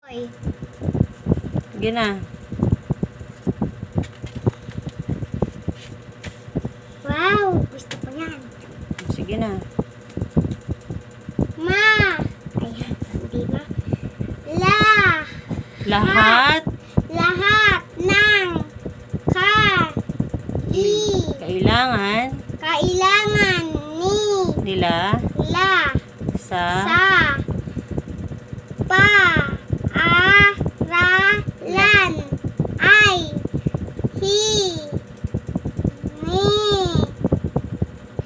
Sige na. Wow, gusto ko yan. Sige na. Ma. Ayan, hindi ma. La. Lahat Lahat ng kailangan kailangan nila nila sa sa paaralan ay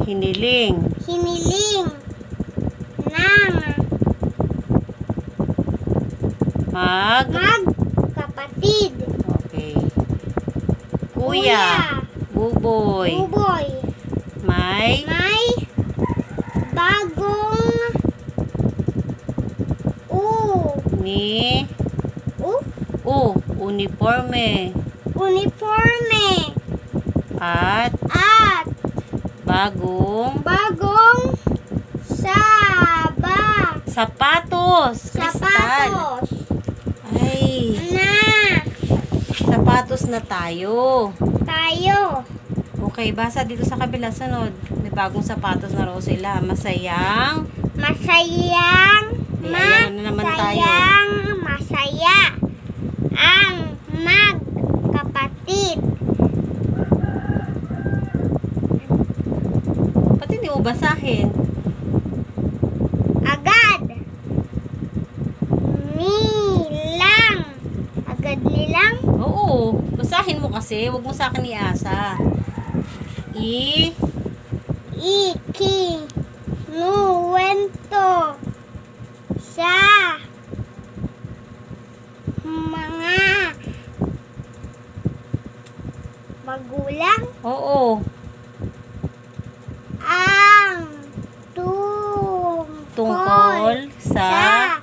hiniling hiniling ng magkapatid. Okay. Kuya, Buboy, Buboy, may may bagong ni uniforme uniforme at at bagong sapatos. Kristal. sapatos Ay, na sapatos na tayo. tayo. Okay, basa dito sa kabila. Sunod. May bagong sapatos na raw sila. Masayang Ayan na naman tayo. masaya ang magkapatid. Pati hindi mo basahin. Agad nilang Oo. Basahin mo kasi. Huwag mo sa akin iasa. ikinuwento sa mga magulang Oo. ang Tungkol sa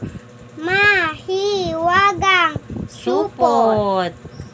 mahiwagang supot.